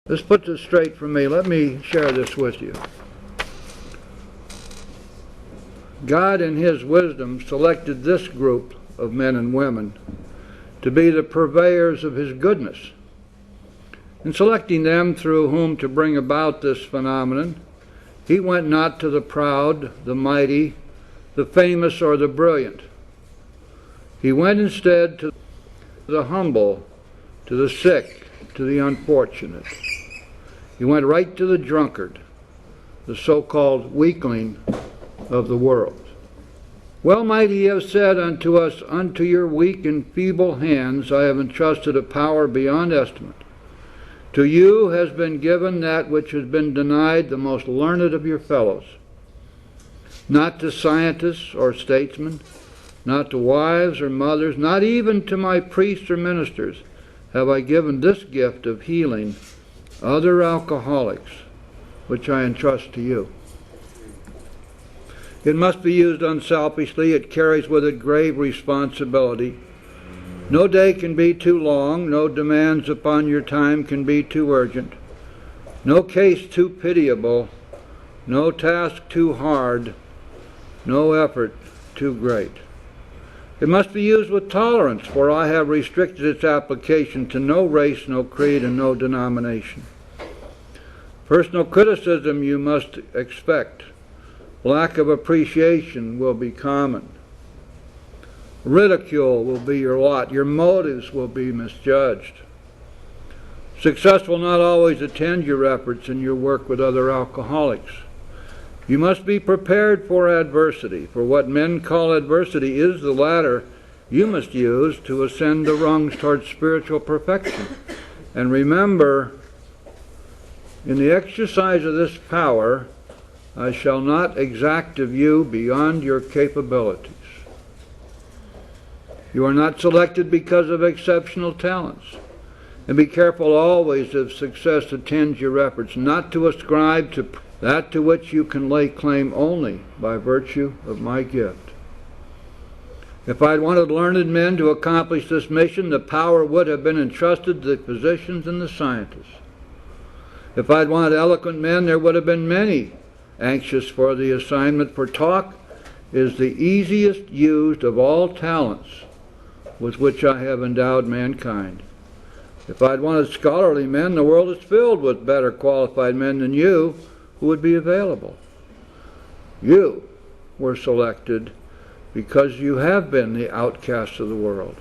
Let's put this straight for me. Let me share this with you. God in His wisdom selected this group of men and women to be the purveyors of His goodness. In selecting them through whom to bring about this phenomenon, He went not to the proud, the mighty, the famous, or the brilliant. He went instead to the humble, to the sick, to the unfortunate. He went right to the drunkard, the so-called weakling of the world. Well might He have said unto us, unto your weak and feeble hands I have entrusted a power beyond estimate. To you has been given that which has been denied the most learned of your fellows. Not to scientists or statesmen, not to wives or mothers, not even to my priests or ministers have I given this gift of healing other alcoholics, which I entrust to you. It must be used unselfishly. It carries with it grave responsibility. No day can be too long. No demands upon your time can be too urgent. No case too pitiable. No task too hard. No effort too great. It must be used with tolerance, for I have restricted its application to no race, no creed, and no denomination. Personal criticism you must expect. Lack of appreciation will be common. Ridicule will be your lot. Your motives will be misjudged. Success will not always attend your efforts in your work with other alcoholics. You must be prepared for adversity, for what men call adversity is the ladder you must use to ascend the rungs toward spiritual perfection. And remember, in the exercise of this power, I shall not exact of you beyond your capabilities. You are not selected because of exceptional talents. And be careful always if success attends your efforts, not to ascribe to that to which you can lay claim only by virtue of my gift. If I'd wanted learned men to accomplish this mission, the power would have been entrusted to the physicians and the scientists. If I'd wanted eloquent men, there would have been many anxious for the assignment, for talk is the easiest used of all talents with which I have endowed mankind. If I'd wanted scholarly men, the world is filled with better qualified men than you who would be available. You were selected because you have been the outcasts of the world.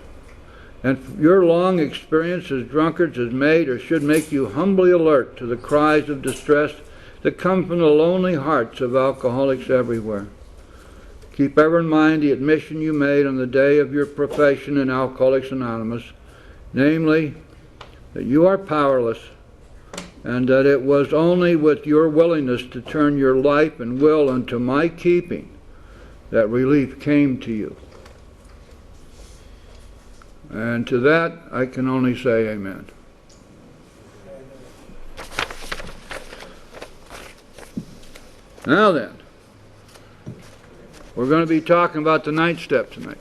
And your long experience as drunkards has made or should make you humbly alert to the cries of distress that come from the lonely hearts of alcoholics everywhere. Keep ever in mind the admission you made on the day of your profession in Alcoholics Anonymous, namely, that you are powerless, and that it was only with your willingness to turn your life and will into my keeping that relief came to you. And to that I can only say amen. Now then, we're going to be talking about the ninth step tonight.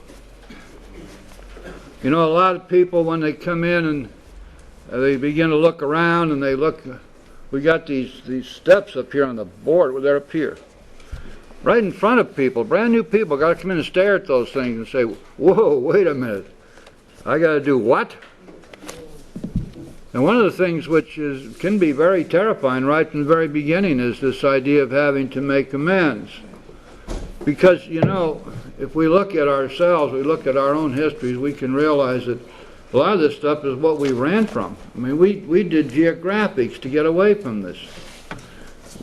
You know, a lot of people, when they come in and they begin to look around and they look, we got these steps up here on the board, they're up here. Right in front of people, brand new people, got to come in and stare at those things and say, whoa, wait a minute, I got to do what? And one of the things which can be very terrifying right from the very beginning is this idea of having to make amends. Because, you know, if we look at ourselves, we look at our own histories, we can realize that a lot of this stuff is what we ran from. I mean, we did geographics to get away from this.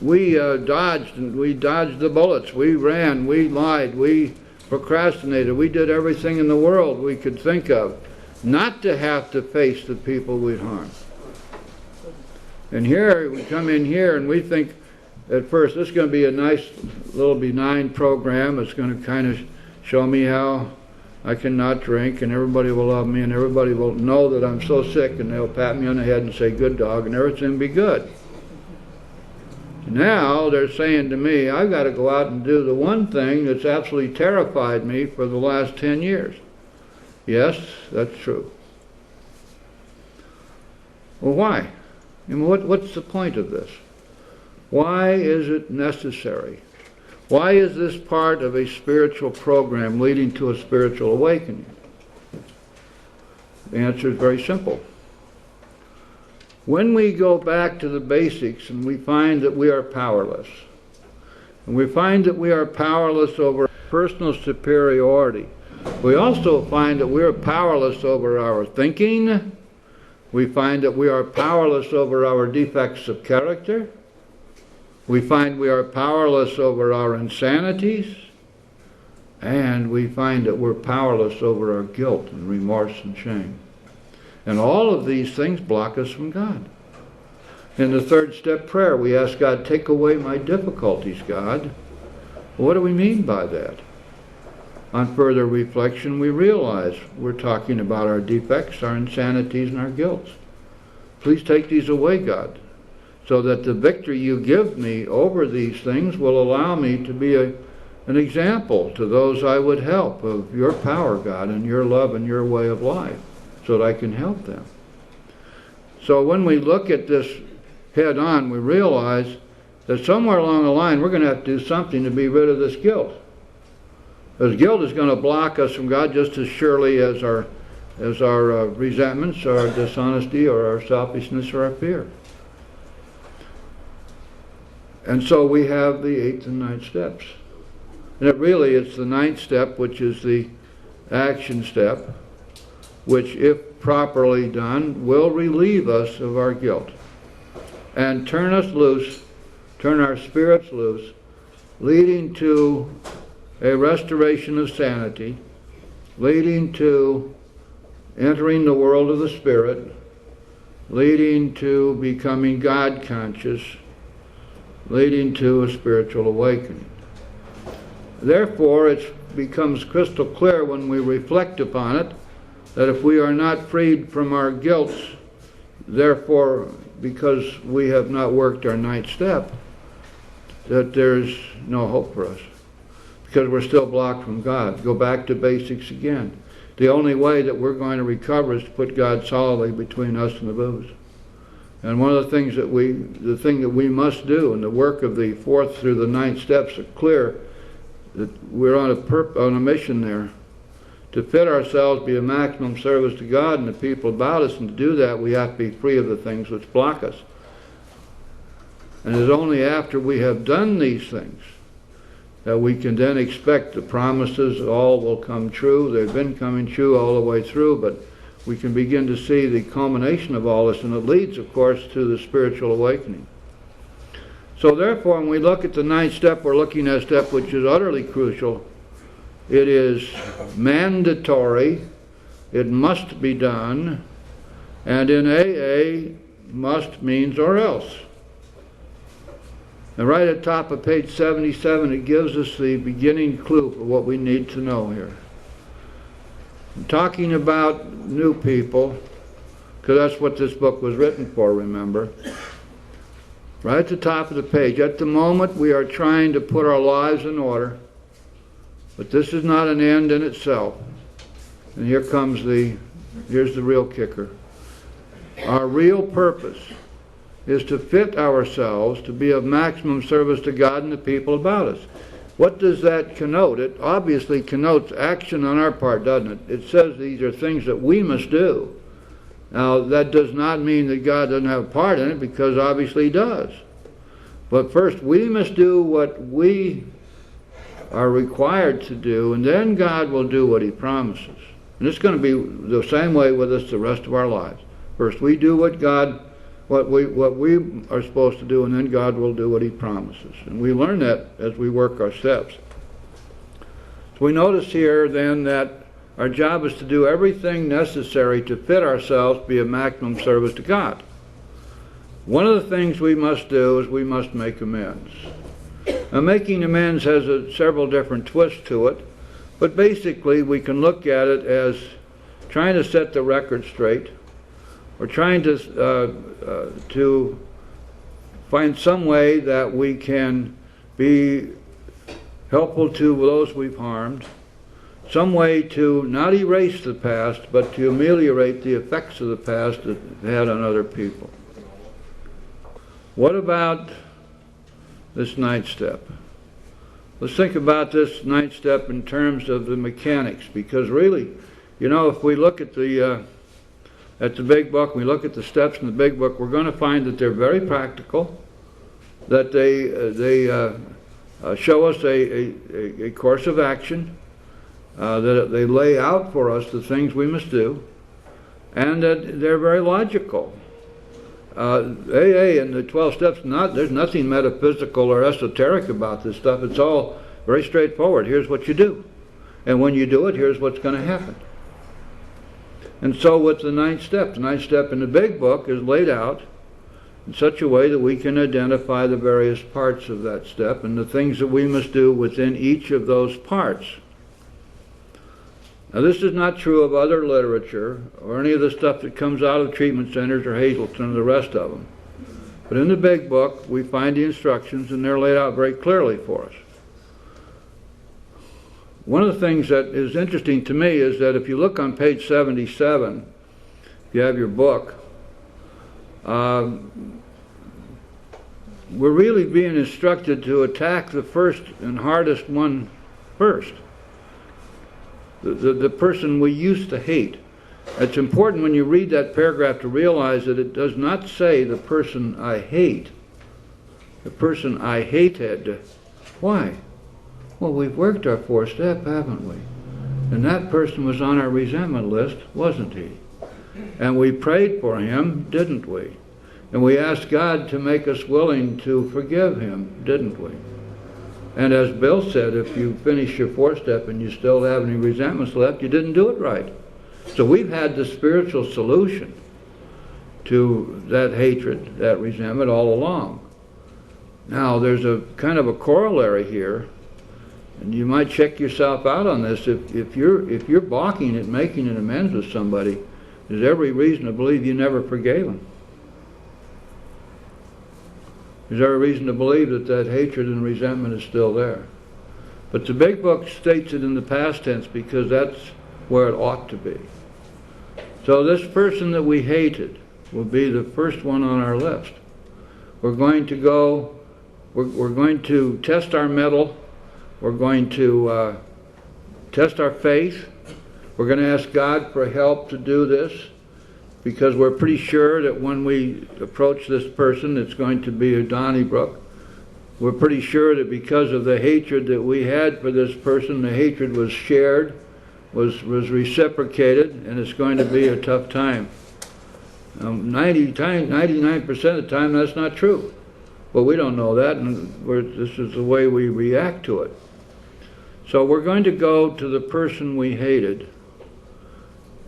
We dodged the bullets. We ran, we lied, we procrastinated. We did everything in the world we could think of not to have to face the people we'd harmed. And here, we come in here and we think at first this is going to be a nice little benign program. It's going to kind of show me how I cannot drink, and everybody will love me, and everybody will know that I'm so sick, and they'll pat me on the head and say, good dog, and everything will be good. Now they're saying to me, I've got to go out and do the one thing that's absolutely terrified me for the last 10 years. Yes, that's true. Well, why? And what's the point of this? Why is it necessary? Why is this part of a spiritual program leading to a spiritual awakening? The answer is very simple. When we go back to the basics and we find that we are powerless, and we find that we are powerless over personal superiority, we also find that we are powerless over our thinking, we find that we are powerless over our defects of character, we find we are powerless over our insanities, and we find that we're powerless over our guilt and remorse and shame. And all of these things block us from God. In the third step prayer, we ask God, take away my difficulties, God. What do we mean by that? On further reflection, we realize we're talking about our defects, our insanities, and our guilt. Please take these away, God, so that the victory you give me over these things will allow me to be an example to those I would help of your power, God, and your love and your way of life, so that I can help them. So when we look at this head on, we realize that somewhere along the line we're going to have to do something to be rid of this guilt. Because guilt is going to block us from God just as surely as our resentments, our dishonesty, or our selfishness, or our fear. And so we have the 8th and 9th steps. And it's the 9th step, which is the action step, which, if properly done, will relieve us of our guilt and turn us loose, turn our spirits loose, leading to a restoration of sanity, leading to entering the world of the Spirit, leading to becoming God conscious, leading to a spiritual awakening. Therefore, it becomes crystal clear when we reflect upon it that if we are not freed from our guilt, therefore, because we have not worked our 9th step, that there's no hope for us, because we're still blocked from God. Go back to basics again. The only way that we're going to recover is to put God solidly between us and the booze. And one of the things that we must do, and the work of the 4th through the 9th steps are clear, that we're on a mission there, to fit ourselves, be a maximum service to God and the people about us, and to do that we have to be free of the things which block us. And it's only after we have done these things that we can then expect the promises all will come true. They've been coming true all the way through, but we can begin to see the culmination of all this, and it leads, of course, to the spiritual awakening. So therefore, when we look at the 9th step, we're looking at a step which is utterly crucial. It is mandatory, it must be done, and in AA, must means or else. And right at the top of page 77, it gives us the beginning clue for what we need to know here. I'm talking about new people, because that's what this book was written for, remember. Right at the top of the page, at the moment we are trying to put our lives in order, but this is not an end in itself. And here's the real kicker. Our real purpose is to fit ourselves to be of maximum service to God and the people about us. What does that connote? It obviously connotes action on our part, doesn't it? It says these are things that we must do. Now, that does not mean that God doesn't have a part in it, because obviously He does. But first, we must do what we are required to do, and then God will do what He promises. And it's going to be the same way with us the rest of our lives. First, we do what we are supposed to do, and then God will do what He promises. And we learn that as we work our steps. So we notice here then that our job is to do everything necessary to fit ourselves, be of maximum service to God. One of the things we must do is we must make amends. Now, making amends has several different twists to it, but basically we can look at it as trying to set the record straight, or trying to find some way that we can be helpful to those we've harmed, some way to not erase the past, but to ameliorate the effects of the past that it had on other people. What about this ninth step? Let's think about this ninth step in terms of the mechanics, because really, you know, if we look at the big book, we look at the steps in the big book, we're going to find that they're very practical, that they show us a course of action, that they lay out for us the things we must do, and that they're very logical. AA and the 12 steps, there's nothing metaphysical or esoteric about this stuff. It's all very straightforward. Here's what you do. And when you do it, here's what's going to happen. And so with the ninth step in the big book is laid out in such a way that we can identify the various parts of that step and the things that we must do within each of those parts. Now, this is not true of other literature or any of the stuff that comes out of treatment centers or Hazleton or the rest of them. But in the big book, we find the instructions, and they're laid out very clearly for us. One of the things that is interesting to me is that if you look on page 77, if you have your book, we're really being instructed to attack the first and hardest one first. The person we used to hate. It's important when you read that paragraph to realize that it does not say the person I hate, the person I hated. Why? Well, we've worked our fourth step, haven't we? And that person was on our resentment list, wasn't he? And we prayed for him, didn't we? And we asked God to make us willing to forgive him, didn't we? And as Bill said, if you finish your fourth step and you still have any resentments left, you didn't do it right. So we've had the spiritual solution to that hatred, that resentment all along. Now, there's a kind of a corollary here, and you might check yourself out on this. If you're balking at making an amends with somebody, there's every reason to believe you never forgave them. There's every reason to believe that hatred and resentment is still there. But the big book states it in the past tense because that's where it ought to be. So this person that we hated will be the first one on our list. We're going to test our mettle. We're going to test our faith. We're going to ask God for help to do this, because we're pretty sure that when we approach this person, it's going to be a Donnybrook. We're pretty sure that because of the hatred that we had for this person, the hatred was shared, was reciprocated, and it's going to be a tough time. 99% of the time, that's not true. But we don't know that, and this is the way we react to it. So we're going to go to the person we hated.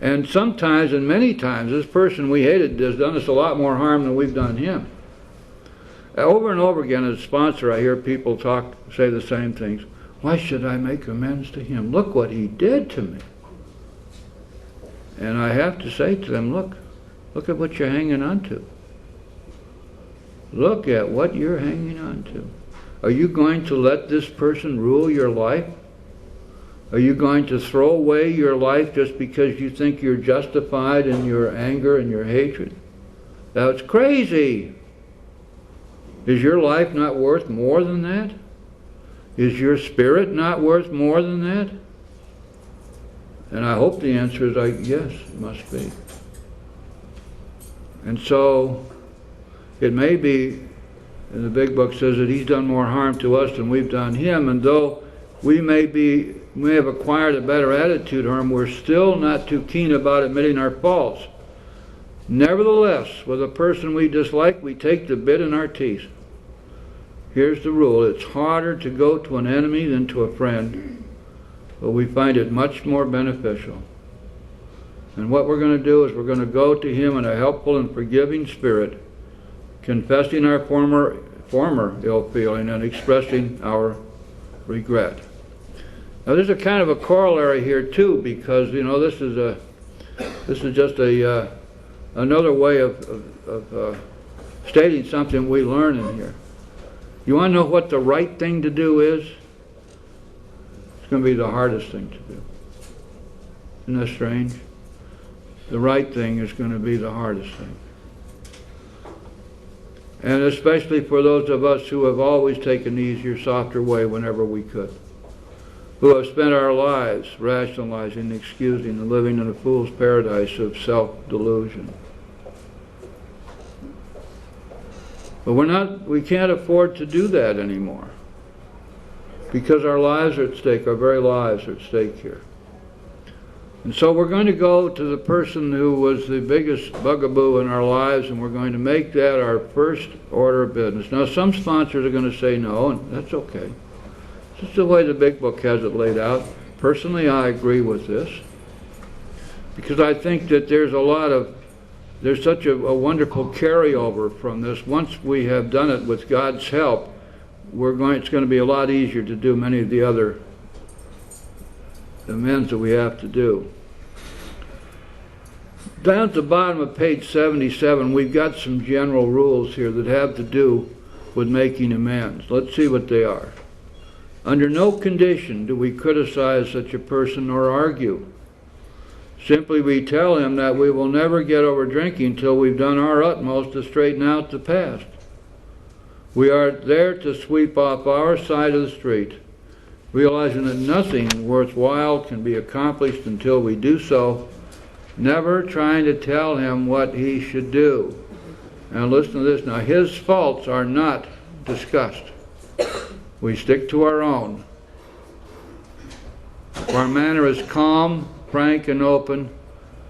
And sometimes, and many times, this person we hated has done us a lot more harm than we've done him. Over and over again, as a sponsor, I hear people say the same things. Why should I make amends to him? Look what he did to me. And I have to say to them, look at what you're hanging on to. Look at what you're hanging on to. Are you going to let this person rule your life? Are you going to throw away your life just because you think you're justified in your anger and your hatred? That's crazy. Is your life not worth more than that? Is your spirit not worth more than that? And I hope the answer is yes, it must be. And so it may be, and the big book says that he's done more harm to us than we've done him, and though we may have acquired a better attitude to him, we're still not too keen about admitting our faults. Nevertheless, with a person we dislike, we take the bit in our teeth. Here's the rule. It's harder to go to an enemy than to a friend, but we find it much more beneficial. And what we're going to do is we're going to go to him in a helpful and forgiving spirit, confessing our former ill feeling and expressing our regret. Now there's a kind of a corollary here too, because this is just another way of stating something we learn in here. You want to know what the right thing to do is? It's going to be the hardest thing to do. Isn't that strange? The right thing is going to be the hardest thing. And especially for those of us who have always taken the easier, softer way whenever we could, who have spent our lives rationalizing, excusing, and living in a fool's paradise of self-delusion. But we can't afford to do that anymore, because our lives are at stake, our very lives are at stake here. And so we're going to go to the person who was the biggest bugaboo in our lives, and we're going to make that our first order of business. Now, some sponsors are going to say no, and that's okay. This is the way the Big Book has it laid out. Personally, I agree with this, because I think that there's such a wonderful carryover from this. Once we have done it with God's help, it's going to be a lot easier to do many of the other amends that we have to do. Down at the bottom of page 77, we've got some general rules here that have to do with making amends. Let's see what they are. Under no condition do we criticize such a person or argue. Simply we tell him that we will never get over drinking till we've done our utmost to straighten out the past. We are there to sweep off our side of the street, realizing that nothing worthwhile can be accomplished until we do so, never trying to tell him what he should do. Now listen to this. Now, his faults are not discussed. We stick to our own. If our manner is calm, frank, and open,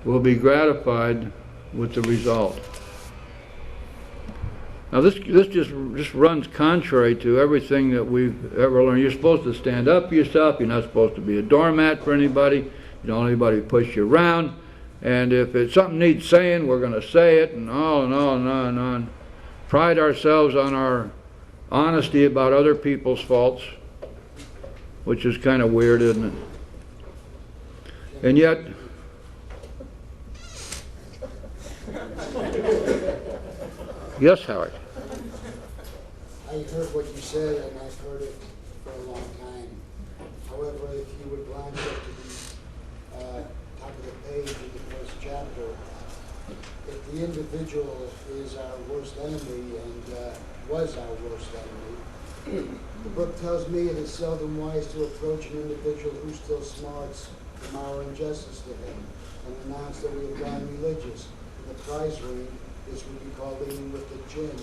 we'll be gratified with the result. Now this just runs contrary to everything that we've ever learned. You're supposed to stand up for yourself. You're not supposed to be a doormat for anybody. You don't want anybody to push you around. And if something needs saying, we're going to say it, and on and on and on and on. Pride ourselves on our honesty about other people's faults, which is kind of weird, isn't it? And yet, yes, Howard. I heard what you said, and I've heard it for a long time. However, if you would glance up to the top of the page in the first chapter, if the individual is our worst enemy and was our worst enemy, the book tells me it is seldom wise to approach an individual who still smarts from our injustice to him and announce that we have gone religious. In the prize ring, this would be called leading with the gin.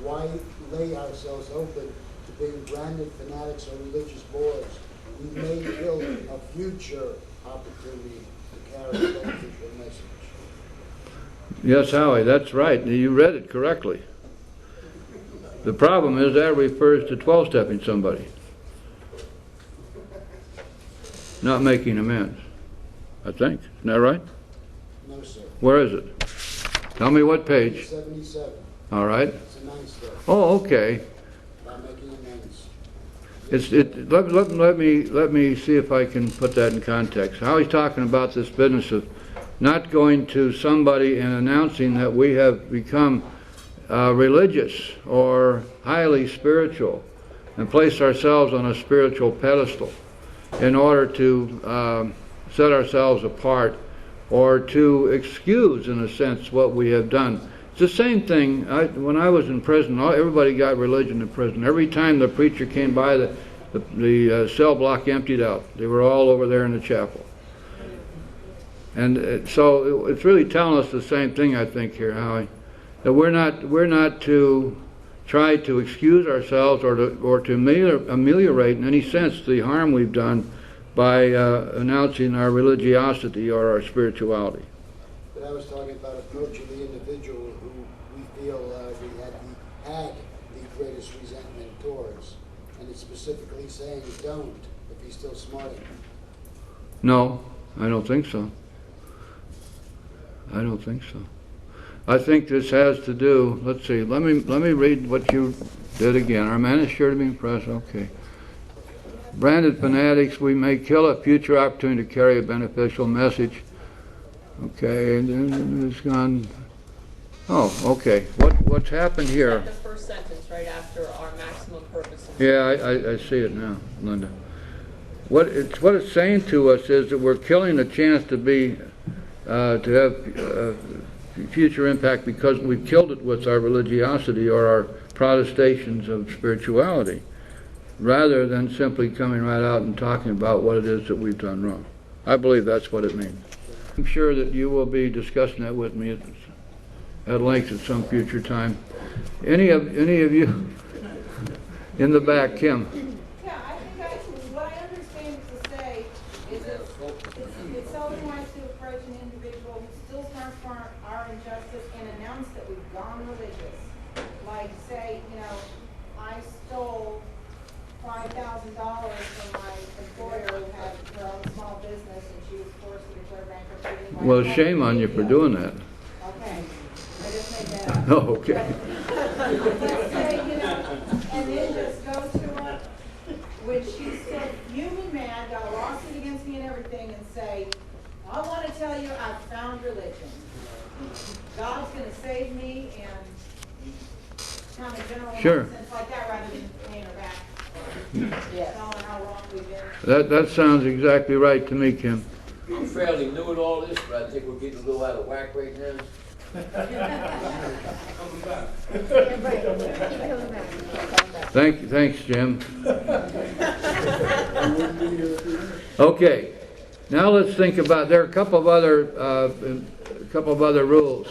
Why lay ourselves open to being branded fanatics or religious bores? We may kill a future opportunity to carry a beneficial message. Yes, Howie, that's right. You read it correctly. The problem is that refers to 12-stepping somebody, not making amends, I think. Isn't that right? No, sir. Where is it? Tell me what page. 77. All right. It's a ninth step. Oh, okay. About making amends. Let me see if I can put that in context. How he's talking about this business of not going to somebody and announcing that we have become religious or highly spiritual and place ourselves on a spiritual pedestal in order to set ourselves apart or to excuse, in a sense, what we have done. It's the same thing. When I was in prison, everybody got religion in prison. Every time the preacher came by, the cell block emptied out. They were all over there in the chapel. And so it's really telling us the same thing, I think, here, Howie, that we're not to try to excuse ourselves or to ameliorate in any sense the harm we've done by announcing our religiosity or our spirituality. But I was talking about approaching the individual who we feel we had the greatest resentment towards, and it's specifically saying don't if he's still smarting. No, I don't think so. I don't think so. I think this has to do, let's see, let me read what you did again. Our man is sure to be impressed, okay. Branded fanatics, we may kill a future opportunity to carry a beneficial message. Okay, and then it's gone. Oh, okay. What's happened here? The first sentence right after our maximum purpose. Yeah, I see it now, Linda. What it's saying to us is that we're killing the chance to be to have future impact because we've killed it with our religiosity or protestations of spirituality, rather than simply coming right out and talking about what it is that we've done wrong. I believe that's what it means. I'm sure that you will be discussing that with me at length at some future time. Any of you in the back, Kim? Yeah, I think what I understand to say is it's so wants to approach an individual who still stands for our injustice and announce that we've gone religious. Like say, I stole $5,000 from my employer who had her own small business and she was forced to declare bankruptcy. Well, shame on you for doing that. Okay, I just made that up. Oh, okay. Let's say, and then just go to her when she's still human mad, got a lawsuit against me and everything, and say, I want to tell you I've found religion. God's going to save me, and kind of general nonsense like that rather than paying her back. Telling how wrong we've been. That sounds exactly right to me, Kim. I'm fairly new at all this, but I think we're getting a little out of whack right now. Thanks, Jim. Okay, now let's think about. There are a couple of other rules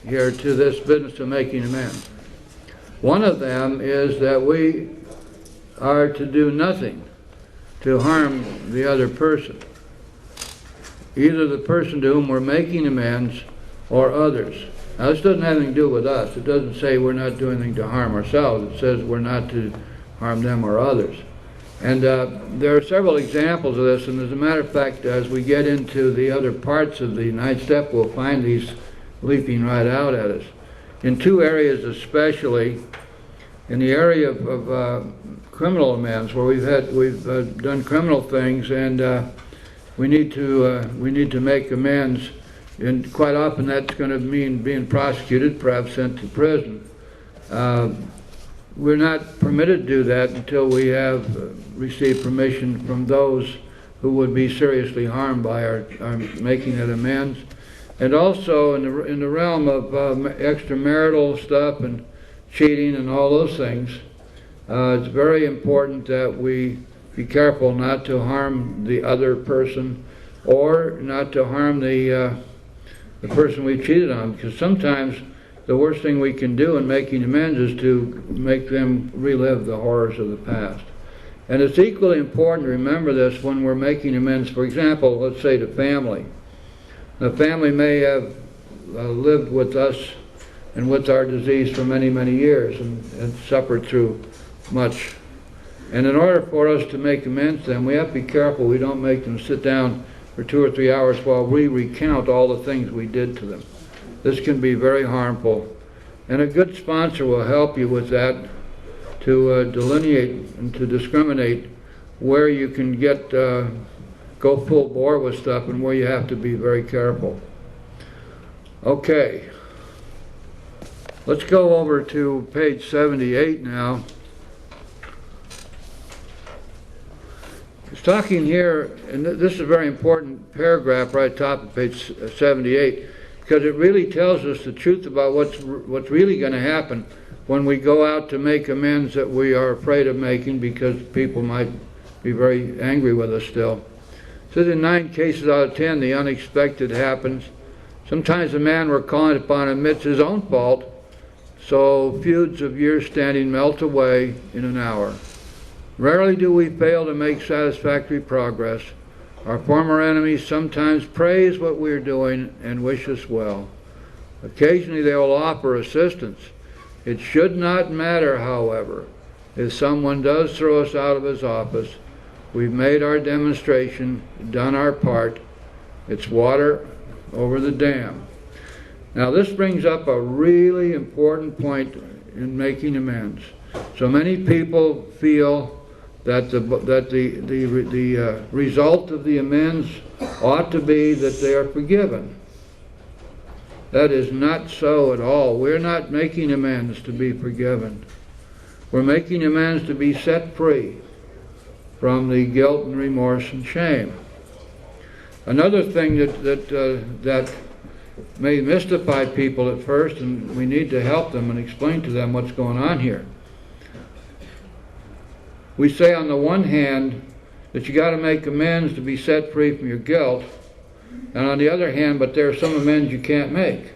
here to this business of making amends. One of them is that we are to do nothing to harm the other person, either the person to whom we're making amends or others. Now, this doesn't have anything to do with us. It doesn't say we're not doing anything to harm ourselves. It says we're not to harm them or others. And there are several examples of this, and as a matter of fact, as we get into the other parts of the ninth step, we'll find these leaping right out at us. In two areas especially, in the area of criminal amends, where we've done criminal things, and we need to make amends, and quite often that's going to mean being prosecuted, perhaps sent to prison. We're not permitted to do that until we have received permission from those who would be seriously harmed by our making that amends. And also in the realm of extramarital stuff and cheating and all those things, it's very important that we be careful not to harm the other person or not to harm the person we cheated on, because sometimes the worst thing we can do in making amends is to make them relive the horrors of the past. And it's equally important to remember this when we're making amends. For example, let's say to family. The family may have lived with us and with our disease for many, many years and suffered through much. And in order for us to make amends to them, we have to be careful we don't make them sit down for 2 or 3 hours while we recount all the things we did to them. This can be very harmful. And a good sponsor will help you with that, to delineate and to discriminate where you can go full bore with stuff and where you have to be very careful. Okay. Let's go over to page 78 now. It's talking here, and this is a very important paragraph right top of page 78, because it really tells us the truth about what's really going to happen when we go out to make amends that we are afraid of making, because people might be very angry with us still. It says in 9 cases out of 10, the unexpected happens. Sometimes the man we're calling upon admits his own fault, so feuds of years standing melt away in an hour. Rarely do we fail to make satisfactory progress. Our former enemies sometimes praise what we are doing and wish us well. Occasionally they will offer assistance. It should not matter, however, if someone does throw us out of his office. We've made our demonstration, done our part. It's water over the dam. Now this brings up a really important point in making amends. So many people feel that the result of the amends ought to be that they are forgiven. That is not so at all. We're not making amends to be forgiven. We're making amends to be set free from the guilt and remorse and shame. Another thing that may mystify people at first, and we need to help them and explain to them what's going on here. we say on the one hand that you got to make amends to be set free from your guilt, and on the other hand, but there are some amends you can't make,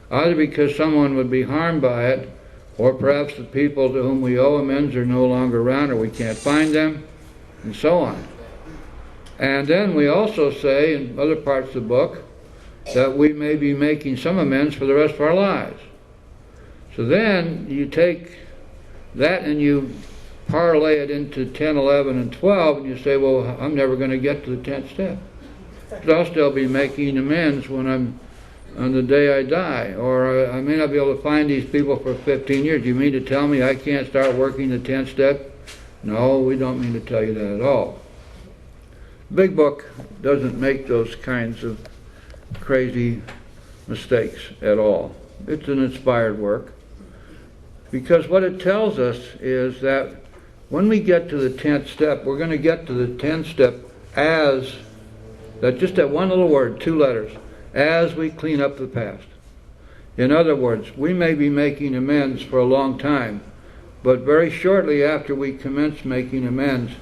either because someone would be harmed by it, or perhaps the people to whom we owe amends are no longer around, or we can't find them, and so on. And then we also say in other parts of the book that we may be making some amends for the rest of our lives. So then you take that and you parlay it into 10, 11, and 12, and you say, well, I'm never going to get to the 10th step. But I'll still be making amends when I'm on the day I die, or I may not be able to find these people for 15 years. Do you mean to tell me I can't start working the 10th step? No, we don't mean to tell you that at all. The Big Book doesn't make those kinds of crazy mistakes at all. It's an inspired work, because what it tells us is that when we get to the 10th step, we're going to get to the 10th step as, just that one little word, 2 letters, as we clean up the past. In other words, we may be making amends for a long time, but very shortly after we commence making amends,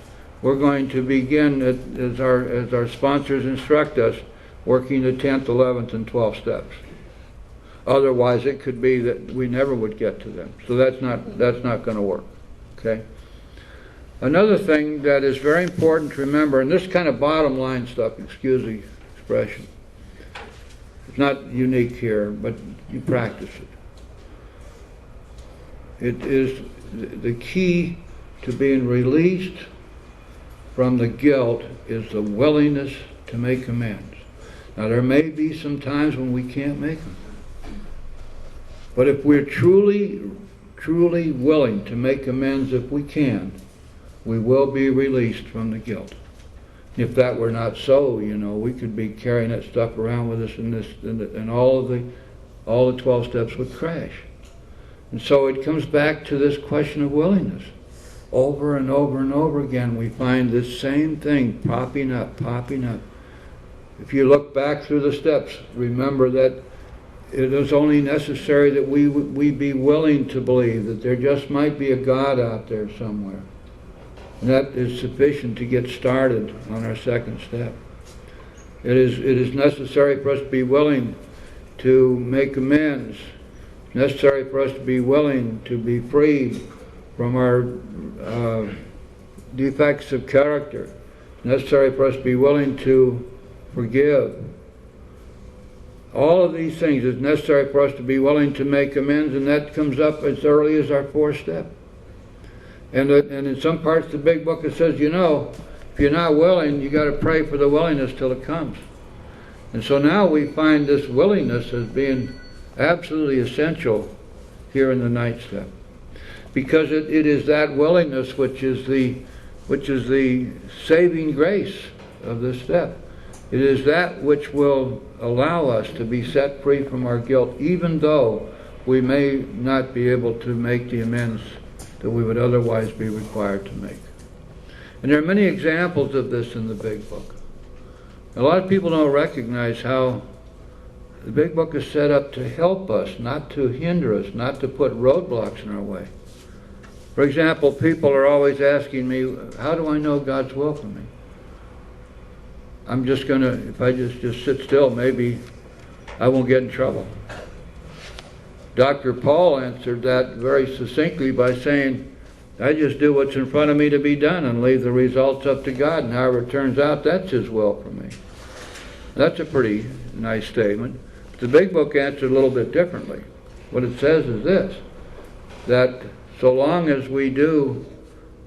we're going to begin, as our sponsors instruct us, working the 10th, 11th, and 12th steps. Otherwise, it could be that we never would get to them. So that's not going to work. Okay. Another thing that is very important to remember, and this kind of bottom line stuff, excuse the expression, it's not unique here, but you practice it. It is the key to being released from the guilt is the willingness to make amends. Now, there may be some times when we can't make them. But if we're truly willing to make amends if we can, we will be released from the guilt. If that were not so, we could be carrying that stuff around with us, and all the 12 steps would crash. And so it comes back to this question of willingness. Over and over and over again, we find this same thing popping up. If you look back through the steps, remember that it is only necessary that we be willing to believe that there just might be a God out there somewhere. And that is sufficient to get started on our 2nd step. It is necessary for us to be willing to make amends. It's necessary for us to be willing to be freed from our defects of character. It's necessary for us to be willing to forgive. All of these things is necessary for us to be willing to make amends, and that comes up as early as our 4th step. And in some parts of the Big Book it says, if you're not willing, you got to pray for the willingness till it comes. And so now we find this willingness as being absolutely essential here in the 9th step, because it is that willingness which is the saving grace of this step. It is that which will allow us to be set free from our guilt, even though we may not be able to make the amends that we would otherwise be required to make. And there are many examples of this in the Big Book. A lot of people don't recognize how the Big Book is set up to help us, not to hinder us, not to put roadblocks in our way. For example, people are always asking me, how do I know God's will for me? I'm just going to, if I just sit still, maybe I won't get in trouble. Dr. Paul answered that very succinctly by saying, I just do what's in front of me to be done and leave the results up to God, and however it turns out, that's His will for me. That's a pretty nice statement. But the Big Book answered a little bit differently. What it says is this, that so long as we do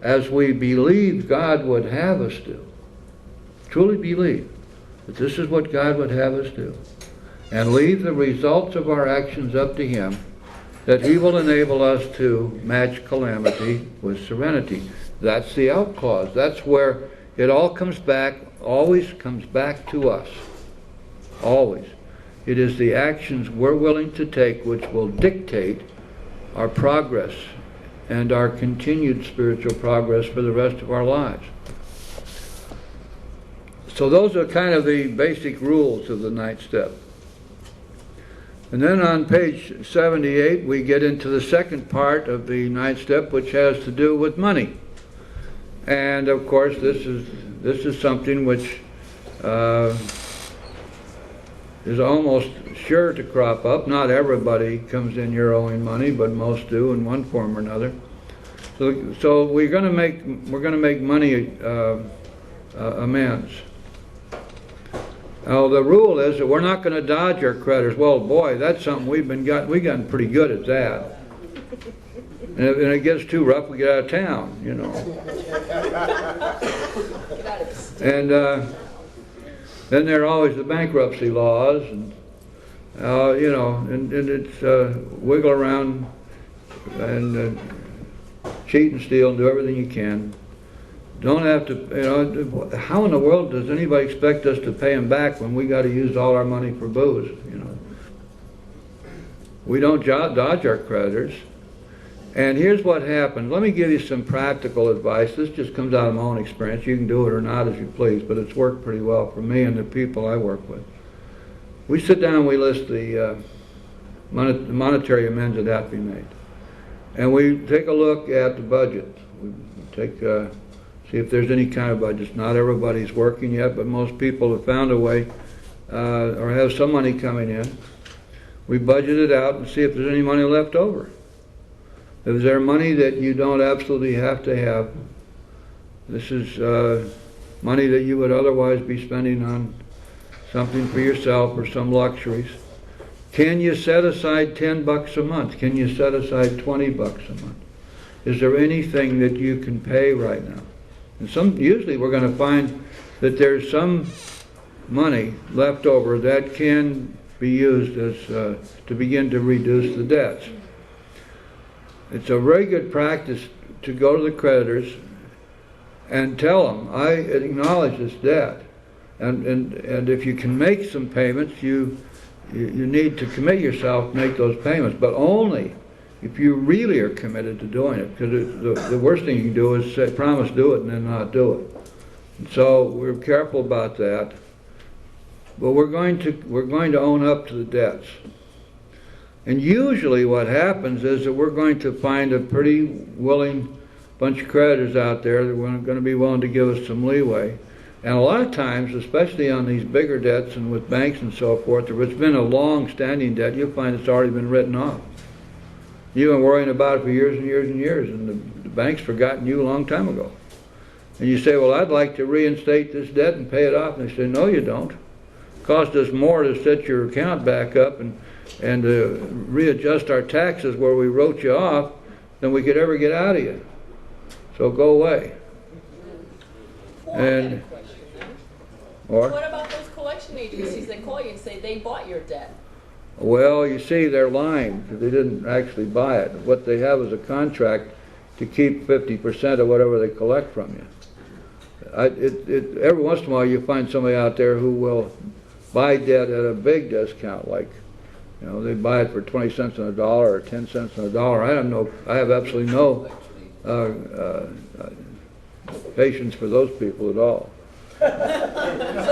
as we believe God would have us do, truly believe that this is what God would have us do, and leave the results of our actions up to Him, that He will enable us to match calamity with serenity. That's the out clause. That's where it all comes back, always comes back to us. Always. It is the actions we're willing to take which will dictate our progress and our continued spiritual progress for the rest of our lives. So those are kind of the basic rules of the 9th step. And then on page 78 we get into the second part of the 9th step, which has to do with money. And of course, this is something which is almost sure to crop up. Not everybody comes in here owing money, but most do in one form or another. So we're going to make money amends. Now the rule is that we're not going to dodge our creditors. Well, boy, that's something we've gotten pretty good at that. And if it gets too rough, we get out of town, you know. And then there are always the bankruptcy laws, and you know, and it's wiggle around and cheat and steal and do everything you can. Don't have to, you know, how in the world does anybody expect us to pay them back when we got to use all our money for booze, you know? We don't dodge our creditors. And here's what happened. Let me give you some practical advice. This just comes out of my own experience. You can do it or not as you please, but it's worked pretty well for me and the people I work with. We sit down and we list the monetary amends that have to be made. And we take a look at the budget. We take, see if there's any kind of budgets. Not everybody's working yet, but most people have found a way or have some money coming in. We budget it out and see if there's any money left over. Is there money that you don't absolutely have to have? This is money that you would otherwise be spending on something for yourself or some luxuries. Can you set aside $10 a month? Can you set aside $20 a month? Is there anything that you can pay right now? And usually we're going to find that there's some money left over that can be used as to begin to reduce the debts. It's a very good practice to go to the creditors and tell them, I acknowledge this debt, and if you can make some payments, you need to commit yourself to make those payments, but only if you really are committed to doing it, because the worst thing you can do is say, promise do it and then not do it. And so we're careful about that, but we're going to own up to the debts. And usually what happens is that we're going to find a pretty willing bunch of creditors out there that are going to be willing to give us some leeway. And a lot of times, especially on these bigger debts and with banks and so forth, if it's been a long-standing debt, you'll find it's already been written off. You've been worrying about it for years and years and years, and the bank's forgotten you a long time ago. And you say, well, I'd like to reinstate this debt and pay it off. And they say, no, you don't. It cost us more to set your account back up and readjust our taxes where we wrote you off than we could ever get out of you. So go away. And or what about those collection agencies that call you and say they bought your debt? Well, you see, they're lying. They didn't actually buy it. What they have is a contract to keep 50% of whatever they collect from you. Every once in a while you find somebody out there who will buy debt at a big discount, like, you know, they buy it for 20 cents on a dollar or 10 cents on a dollar. I have absolutely no patience for those people at all. So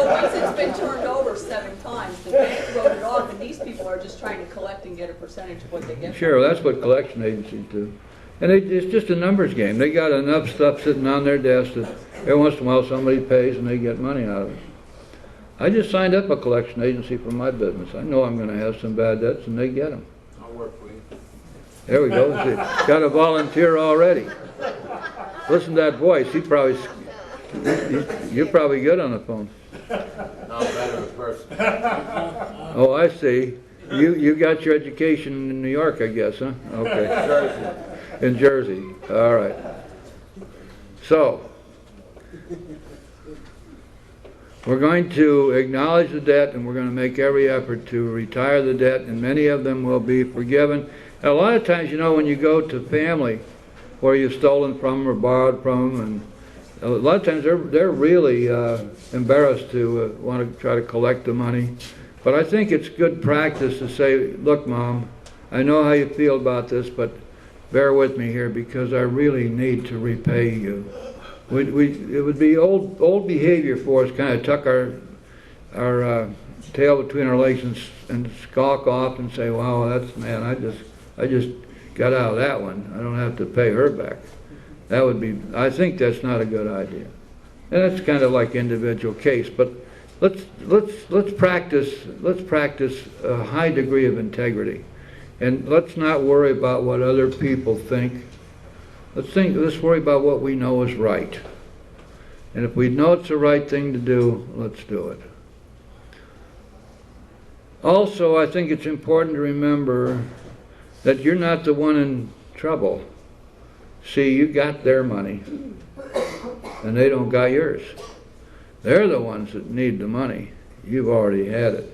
once it's been turned over 7 times, the bank wrote it off, and these people are just trying to collect and get a percentage of what they get. Sure, that's what collection agencies do. And it's just a numbers game. They got enough stuff sitting on their desk that every once in a while somebody pays and they get money out of it. I just signed up a collection agency for my business. I know I'm going to have some bad debts, and they get them. I'll work for you. There we go. Got a volunteer already. Listen to that voice. You're probably good on the phone. No, I'm better in person. Oh, I see. You got your education in New York, I guess, huh? Okay. Jersey. In Jersey. All right. So, we're going to acknowledge the debt, and we're going to make every effort to retire the debt, and many of them will be forgiven. And a lot of times, you know, when you go to family where you've stolen from them or borrowed from them, and a lot of times they're really embarrassed to want to try to collect the money. But I think it's good practice to say, look, Mom, I know how you feel about this, but bear with me here because I really need to repay you. It would be old behavior for us, kind of tuck our tail between our legs and skulk off and say, "Wow, man, I just got out of that one. I don't have to pay her back." That would be, I think that's not a good idea. And that's kind of like individual case, but let's practice a high degree of integrity. And let's not worry about what other people think. Let's worry about what we know is right. And if we know it's the right thing to do, let's do it. Also, I think it's important to remember that you're not the one in trouble. See, you got their money, and they don't got yours. They're the ones that need the money. You've already had it.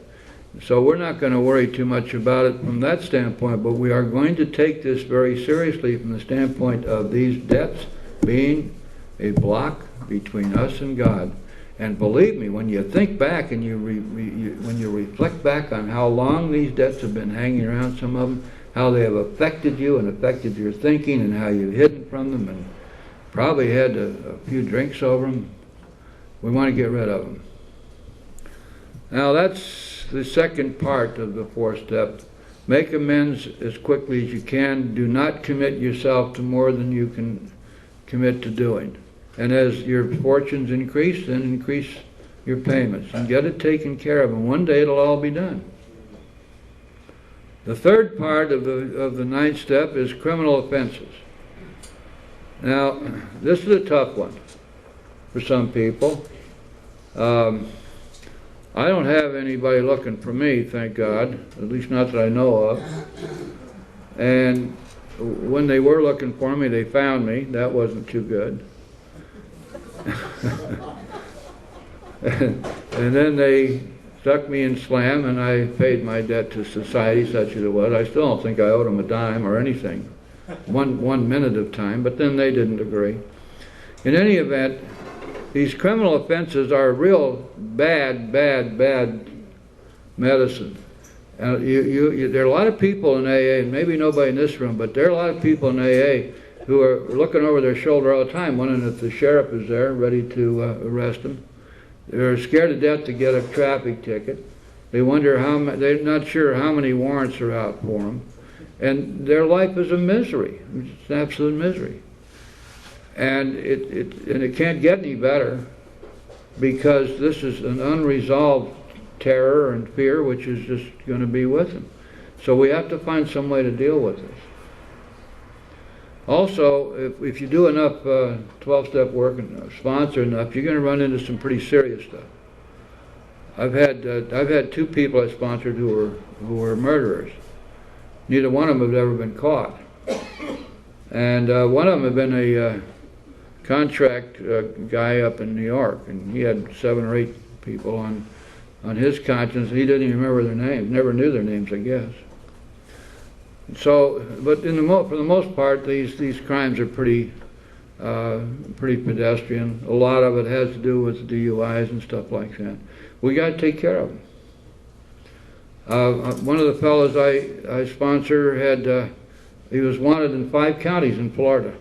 So we're not going to worry too much about it from that standpoint, but we are going to take this very seriously from the standpoint of these debts being a block between us and God. And believe me, when you think back and when you reflect back on how long these debts have been hanging around, some of them, how they have affected you and affected your thinking, and how you've hidden from them and probably had a few drinks over them, we want to get rid of them. Now that's the second part of the fourth step. Make amends as quickly as you can. Do not commit yourself to more than you can commit to doing. And as your fortunes increase, then increase your payments and get it taken care of. And one day it'll all be done. The third part of the ninth step is criminal offenses. Now, this is a tough one for some people. I don't have anybody looking for me, thank God, at least not that I know of. And when they were looking for me, they found me. That wasn't too good. And then they stuck me in slam, and I paid my debt to society, such as it was. I still don't think I owed them a dime or anything, one minute of time, but then they didn't agree. In any event, these criminal offenses are real bad medicine. There are a lot of people in AA, and maybe nobody in this room, but there are a lot of people in AA who are looking over their shoulder all the time, wondering if the sheriff is there ready to arrest them. They're scared to death to get a traffic ticket. They wonder they're not sure how many warrants are out for them. And their life is a misery. It's an absolute misery. And it can't get any better, because this is an unresolved terror and fear which is just going to be with them. So we have to find some way to deal with this. Also, if you do enough 12-step work and sponsor enough, you're going to run into some pretty serious stuff. I've had two people I sponsored who were murderers. Neither one of them had ever been caught, and one of them had been a contract guy up in New York, and he had 7 or 8 people on his conscience. He didn't even remember their names, never knew their names, I guess. So, but for the most part, these crimes are pretty pedestrian. A lot of it has to do with DUIs and stuff like that. We got to take care of them. One of the fellows I sponsor he was wanted in 5 counties in Florida.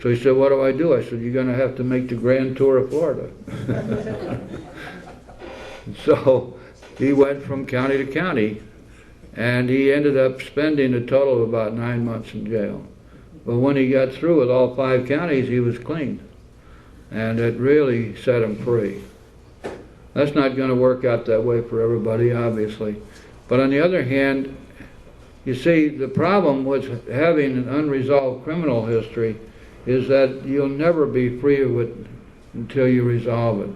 So he said, "What do I do?" I said, "You're going to have to make the grand tour of Florida." So he went from county to county, and he ended up spending a total of about 9 months in jail. But when he got through with all 5 counties, he was clean, and it really set him free. That's not going to work out that way for everybody, obviously. But on the other hand, you see, the problem with having an unresolved criminal history is that you'll never be free of it until you resolve it.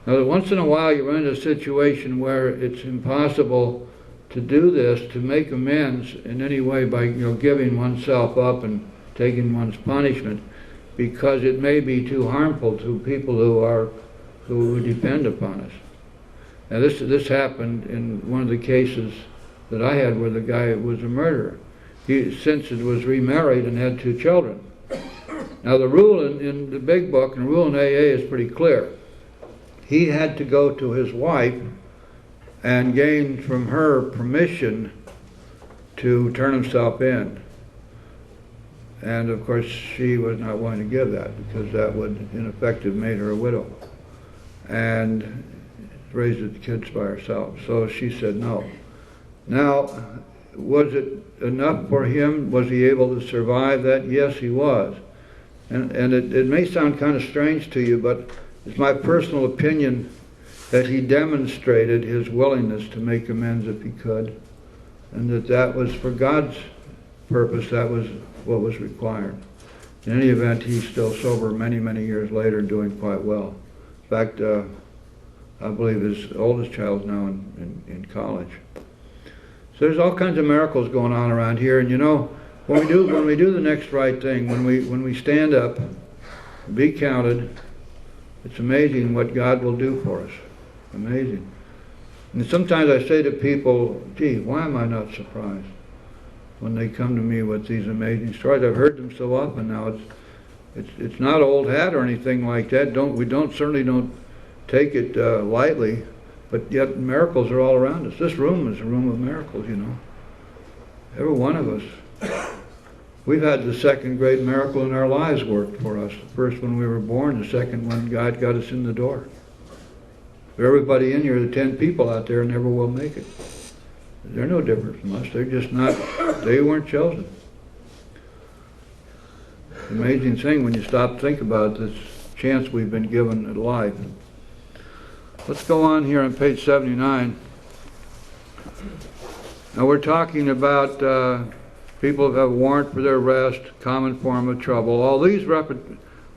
Now, once in a while you run into a situation where it's impossible to do this, to make amends in any way by giving oneself up and taking one's punishment, because it may be too harmful to people who depend upon us. Now this happened in one of the cases that I had where the guy was a murderer. He since it was remarried and had 2 children. Now the rule in the big book and the rule in AA is pretty clear. He had to go to his wife and gain from her permission to turn himself in. And of course she was not willing to give that, because that would in effect have made her a widow and raised the kids by herself. So she said no. Now, was it enough for him? Was he able to survive that? Yes, he was. and it may sound kind of strange to you, but it's my personal opinion that he demonstrated his willingness to make amends if he could, and that was for God's purpose, that was what was required. In any event, he's still sober many, many years later, doing quite well. In fact, I believe his oldest child is now in college. So there's all kinds of miracles going on around here, and you know, when we do the next right thing, when we stand up, be counted, it's amazing what God will do for us. Amazing. And sometimes I say to people, gee, why am I not surprised when they come to me with these amazing stories? I've heard them so often now. It's not old hat or anything like that. We certainly don't take it lightly, but yet miracles are all around us. This room is a room of miracles, you know. Every one of us. We've had the second great miracle in our lives worked for us. The first when we were born, the second one God got us in the door. For everybody in here, the 10 people out there never will make it. They're no different from us. They're just not, they weren't chosen. Amazing thing when you stop to think about this chance we've been given at life. Let's go on here on page 79. Now we're talking about people who have a warrant for their arrest, common form of trouble.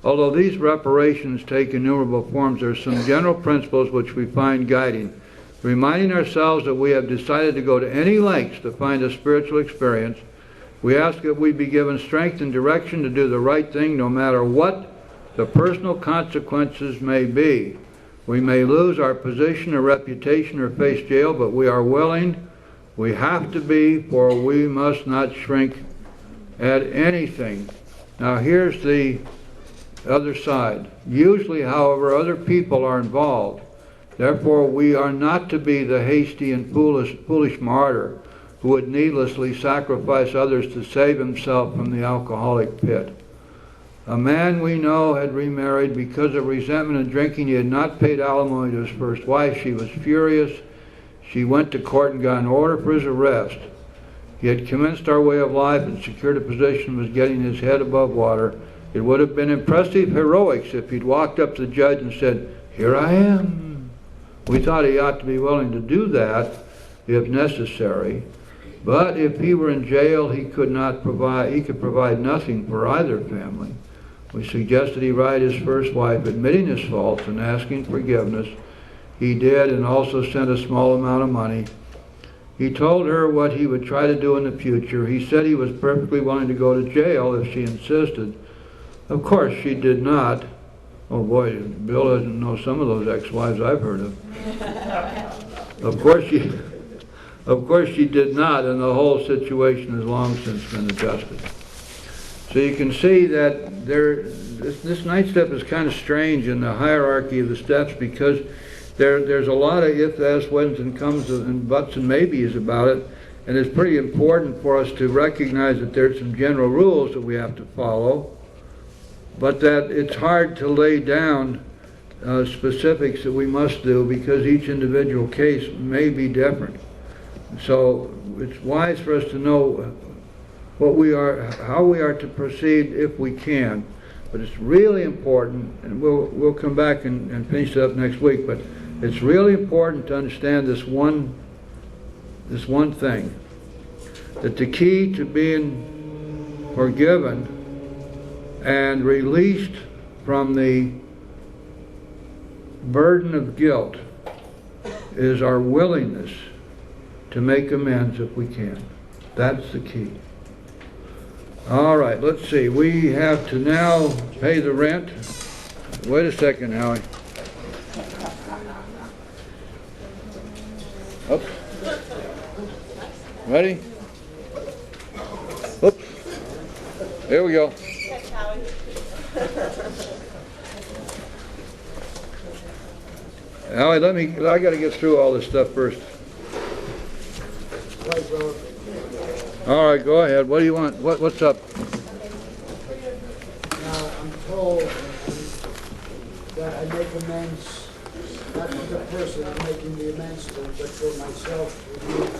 Although these reparations take innumerable forms, there are some general principles which we find guiding. Reminding ourselves that we have decided to go to any lengths to find a spiritual experience, we ask that we be given strength and direction to do the right thing no matter what the personal consequences may be. We may lose our position or reputation or face jail, but we are willing. We have to be, for we must not shrink at anything. Now here's the other side. Usually, however, other people are involved. Therefore, we are not to be the hasty and foolish martyr who would needlessly sacrifice others to save himself from the alcoholic pit. A man we know had remarried because of resentment and drinking. He had not paid alimony to his first wife. She was furious. She went to court and got an order for his arrest. He had commenced our way of life and secured a position, was getting his head above water. It would have been impressive heroics if he'd walked up to the judge and said, "Here I am." We thought he ought to be willing to do that if necessary. But if he were in jail, he could provide nothing for either family. We suggested he write his first wife admitting his faults and asking forgiveness. He did, and also sent a small amount of money. He told her what he would try to do in the future. He said he was perfectly willing to go to jail if she insisted. Of course, she did not. Oh boy, Bill doesn't know some of those ex-wives I've heard of. Of course she did not, and the whole situation has long since been adjusted. So you can see that this ninth step is kind of strange in the hierarchy of the steps, because there's a lot of if, thus, whens, and comes, and buts and maybes about it, and it's pretty important for us to recognize that there's some general rules that we have to follow, but that it's hard to lay down specifics that we must do, because each individual case may be different. So it's wise for us to know what we are, how we are to proceed if we can. But it's really important, and we'll come back and finish it up next week, but it's really important to understand this one thing, that the key to being forgiven and released from the burden of guilt is our willingness to make amends if we can. That's the key. All right, let's see. We have to now pay the rent. Wait a second, Howie. Oops. Ready? Oops. There we go. Howie, I got to get through all this stuff first. All right, go ahead. What do you want? What's up? Now, I'm told that I make amends, not to the person I'm making the amends to, but for myself, for the guilt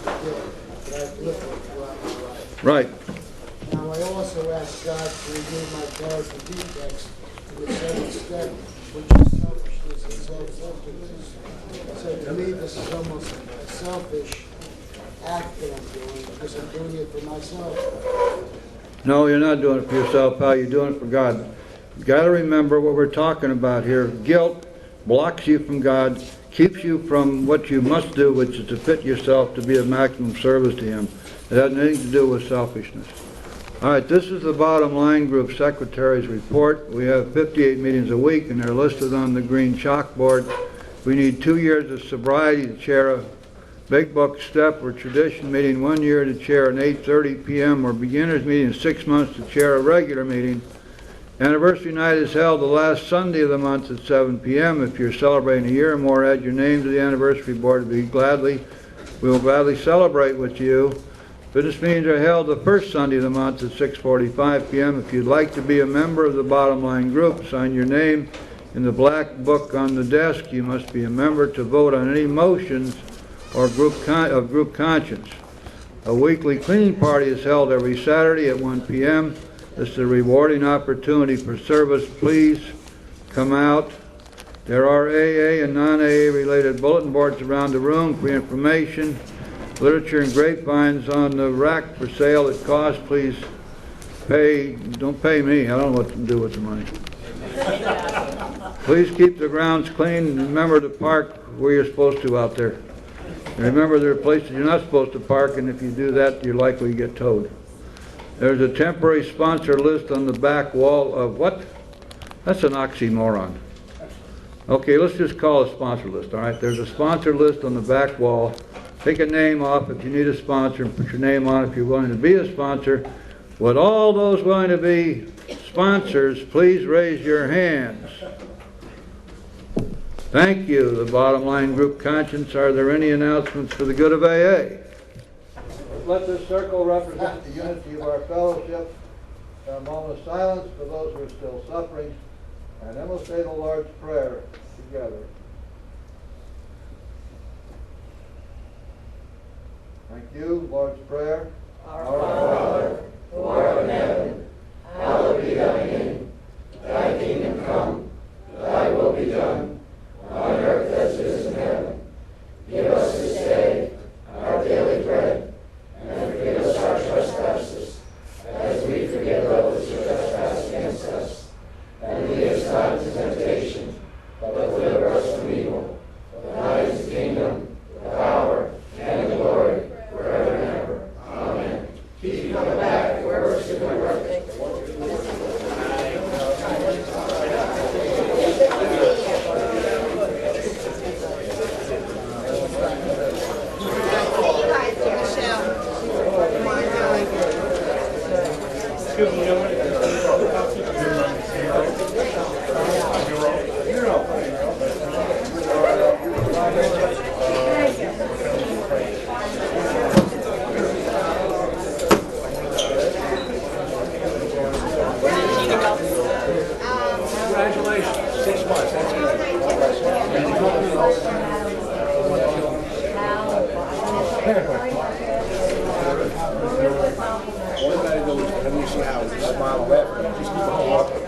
that I've lived with throughout my life. Right. Now, I I also ask God to remove my character defects in the seventh step, which is selfishness and self-centeredness. So to me, this is almost a selfish act that I'm doing, because I'm doing it for myself. No, you're not doing it for yourself, pal. You're doing it for God. You've got to remember what we're talking about here. Guilt blocks you from God, keeps you from what you must do, which is to fit yourself to be of maximum service to Him. It has nothing to do with selfishness. All right, this is the Bottomline Group Secretary's report. We have 58 meetings a week, and they're listed on the green chalkboard. We need 2 years of sobriety to chair a Big Buck Step or Tradition meeting, 1 year to chair an 8:30 p.m. or Beginners meeting, 6 months to chair a regular meeting. Anniversary night is held the last Sunday of the month at 7 p.m. If you're celebrating a year or more, add your name to the anniversary board. We will gladly celebrate with you. Business meetings are held the first Sunday of the month at 6:45 p.m. If you'd like to be a member of the Bottomline Group, sign your name in the black book on the desk. You must be a member to vote on any motions or of group conscience. A weekly cleaning party is held every Saturday at 1 p.m. This is a rewarding opportunity for service. Please come out. There are AA and non-AA related bulletin boards around the room for information. Literature and grapevines on the rack for sale at cost. Please pay. Don't pay me. I don't know what to do with the money. Please keep the grounds clean and remember to park where you're supposed to out there. And remember, there are places you're not supposed to park, and if you do that, you're likely to get towed. There's a temporary sponsor list on the back wall of what? That's an oxymoron. Okay, let's just call it a sponsor list, all right? There's a sponsor list on the back wall. Take a name off if you need a sponsor, and put your name on if you're willing to be a sponsor. Would all those willing to be sponsors please raise your hands? Thank you, the Bottomline Group Conscience. Are there any announcements for the good of AA? Let this circle represent the unity of our fellowship. A moment of silence for those who are still suffering, and then we'll say the Lord's Prayer together. Thank you. Lord's Prayer. Our Father, who art in heaven, hallowed be thy name. Thy kingdom come, thy will be done, on earth as it is in heaven. Give us this day our daily bread, and forgive us our trespasses, as we forgive those who trespass against us. And lead us not into temptation, but deliver us from evil. For thine is the kingdom, the power, and the glory, forever and ever. Amen. Keep coming back, works to good work. Congratulations, 6 months, that's good. All you gotta do is let me see how you smile and laugh, just keep on walking.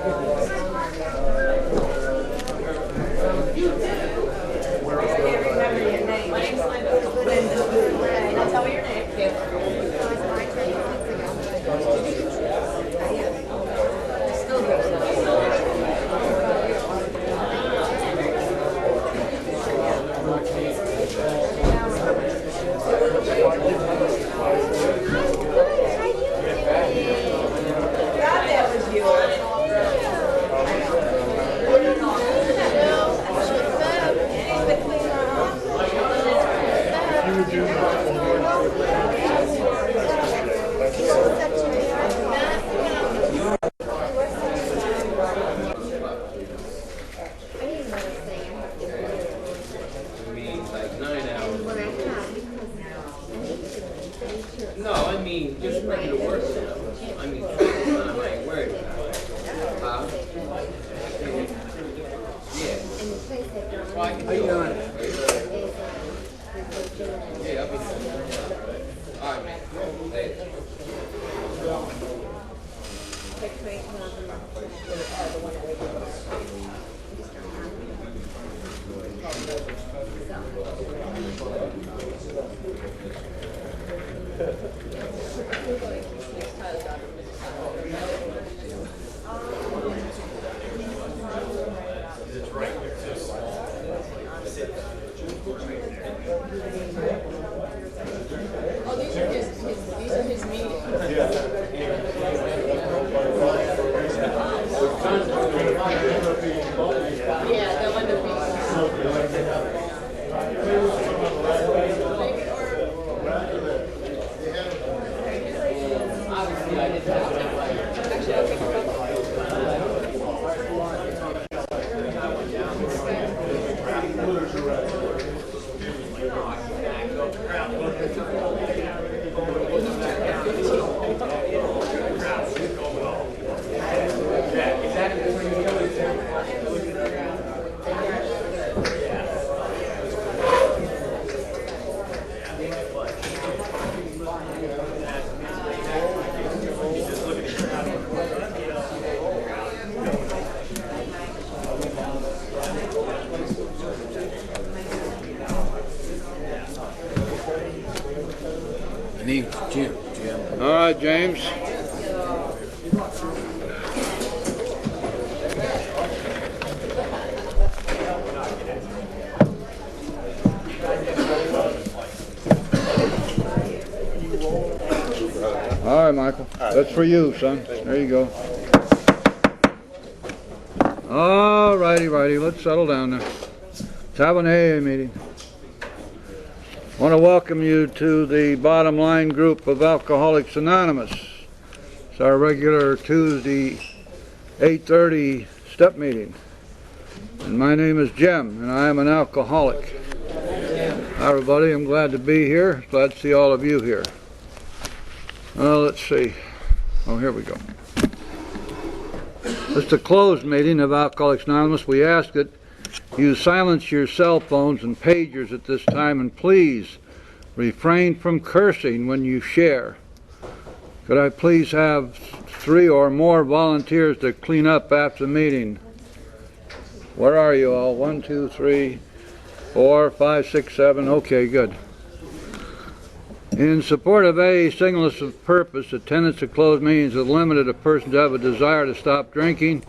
Remember your name. My name's Linda. Now tell me your name. Still good. That was you. I mean, like 9 hours. No, I mean, just regular work stuff. I mean, time, I ain't worried about it. Yeah. How you doing? Yeah, I'll be fine. All right, man. Later. Jim. All right, James. All right, Michael. That's for you, son. There you go. All righty. Let's settle down now. Let's have an AA meeting. I want to welcome you to the Bottomline group of Alcoholics Anonymous. It's our regular Tuesday 8:30 step meeting. And my name is Jim, and I am an alcoholic. Hi, everybody. I'm glad to be here. Glad to see all of you here. Let's see. Oh, here we go. This is a closed meeting of Alcoholics Anonymous. We ask that you silence your cell phones and pagers at this time, and please refrain from cursing when you share. Could I please have 3 or more volunteers to clean up after the meeting? Where are you all? 1, 2, 3, 4, 5, 6, 7. Okay, good. In support of AA singleness of purpose, the tenets of closed meetings have limited a person to have a desire to stop drinking.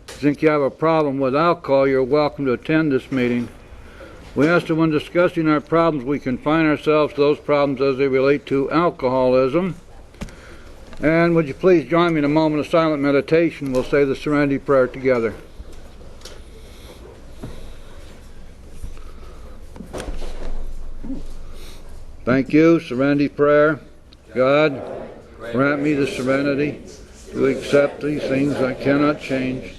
If you think you have a problem with alcohol, you're welcome to attend this meeting. We ask that when discussing our problems, we confine ourselves to those problems as they relate to alcoholism. And would you please join me in a moment of silent meditation? We'll say the Serenity Prayer together. Thank you, Serenity Prayer. God, grant me the serenity to accept these things I cannot change,